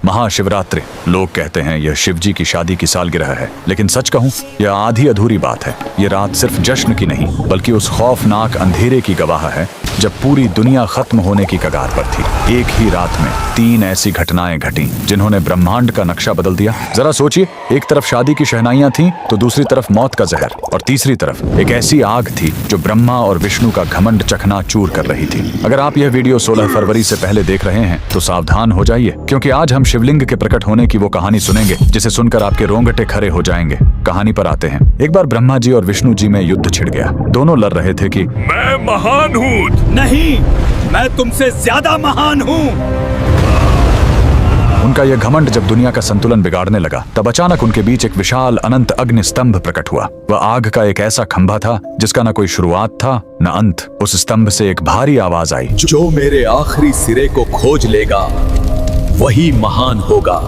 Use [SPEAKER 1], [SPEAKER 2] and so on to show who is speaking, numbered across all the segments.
[SPEAKER 1] महाशिवरात्रि। लोग कहते हैं यह शिव जी की शादी की सालगिरह है, लेकिन सच कहूं यह आधी अधूरी बात है। ये रात सिर्फ जश्न की नहीं बल्कि उस खौफनाक अंधेरे की गवाह है जब पूरी दुनिया खत्म होने की कगार पर थी। एक ही रात में 3 ऐसी घटनाएं घटी जिन्होंने ब्रह्मांड का नक्शा बदल दिया। जरा सोचिए, एक तरफ शादी की शहनाइयां थीं, तो दूसरी तरफ मौत का जहर, और तीसरी तरफ एक ऐसी आग थी जो ब्रह्मा और विष्णु का घमंड चकनाचूर कर रही थी। अगर आप यह वीडियो 16 फरवरी से पहले देख रहे हैं तो सावधान हो जाइए, क्योंकि आज हम शिवलिंग के प्रकट होने की वो कहानी सुनेंगे जिसे सुनकर आपके रोंगटे खड़े हो जाएंगे। कहानी पर आते हैं। एक बार ब्रह्मा जी और विष्णु जी में युद्ध छिड़ गया। दोनों लड़ रहे थे कि
[SPEAKER 2] मैं महान हूँ।
[SPEAKER 3] नहीं, मैं तुमसे ज्यादा महान हूँ।
[SPEAKER 1] उनका यह घमंड जब दुनिया का संतुलन बिगाड़ने लगा, तब अचानक उनके बीच एक विशाल अनंत अग्नि स्तंभ प्रकट हुआ। वह आग का एक ऐसा खंभा था जिसका न कोई शुरुआत था न अंत। उस स्तंभ से एक भारी आवाज आई,
[SPEAKER 3] जो मेरे आखिरी सिरे को खोज लेगा वही महान होगा।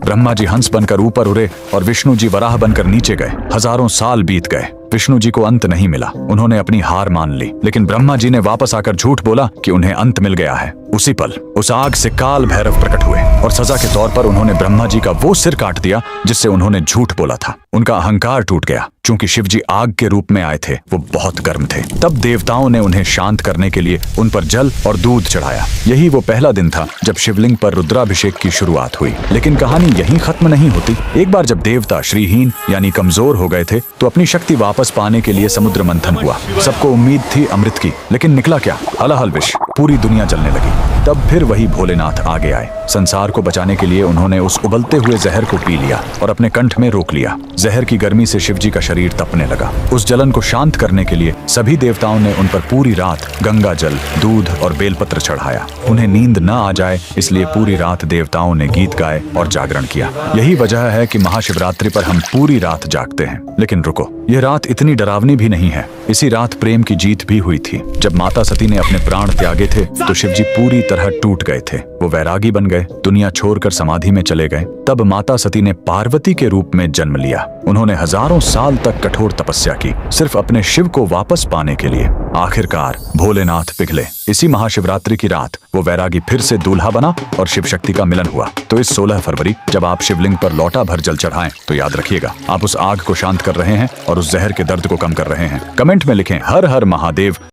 [SPEAKER 1] ब्रह्मा जी हंस बनकर ऊपर उड़े और विष्णु जी वराह बनकर नीचे गए। हजारों साल बीत गए, विष्णु जी को अंत नहीं मिला। उन्होंने अपनी हार मान ली, लेकिन ब्रह्मा जी ने वापस आकर झूठ बोला कि उन्हें अंत मिल गया है। उसी पल उस आग से काल भैरव प्रकट हुए और सजा के तौर पर उन्होंने ब्रह्मा जी का वो सिर काट दिया जिससे उन्होंने झूठ बोला था। उनका अहंकार टूट गया। चूंकि शिव जी आग के रूप में आए थे, वो बहुत गर्म थे। तब देवताओं ने उन्हें शांत करने के लिए उन पर जल और दूध चढ़ाया। यही वो पहला दिन था जब शिवलिंग पर रुद्राभिषेक की शुरुआत हुई। लेकिन कहानी यहीं खत्म नहीं होती। एक बार जब देवता श्रीहीन यानी कमजोर हो गए थे, तो अपनी शक्ति वापस पाने के लिए समुद्र मंथन हुआ। सबको उम्मीद थी अमृत की, लेकिन निकला क्या? हलाहल विष। पूरी दुनिया जलने लगी। तब फिर वही भोलेनाथ आगे आए। संसार को बचाने के लिए उन्होंने उस उबलते हुए जहर को पी लिया और अपने कंठ में रोक लिया। जहर की गर्मी से शिव जी का शरीर तपने लगा। उस जलन को शांत करने के लिए सभी देवताओं ने उन पर पूरी रात गंगा जल, दूध और बेलपत्र चढ़ाया। उन्हें नींद न आ जाए इसलिए पूरी रात देवताओं ने गीत गाए और जागरण किया। यही वजह है कि महाशिवरात्रि पर हम पूरी रात जागते हैं। लेकिन रुको, यह रात इतनी डरावनी भी नहीं है। इसी रात प्रेम की जीत भी हुई थी। जब माता सती ने अपने प्राण त्यागे थे तो शिव जी पूरी तरह टूट गए थे। वो वैरागी बन गए, दुनिया छोड़कर समाधि में चले गए। तब माता सती ने पार्वती के रूप में जन्म लिया। उन्होंने हजारों साल तक कठोर तपस्या की, सिर्फ अपने शिव को वापस पाने के लिए। आखिरकार भोलेनाथ पिघले। इसी महाशिवरात्रि की रात वो वैरागी फिर से दूल्हा बना और शिव शक्ति का मिलन हुआ। तो इस 16 फरवरी जब आप शिवलिंग पर लौटा भर जल चढ़ाएं, तो याद रखिएगा, आप उस आग को शांत कर रहे हैं और उस जहर के दर्द को कम कर रहे हैं। कमेंट में लिखें हर हर महादेव।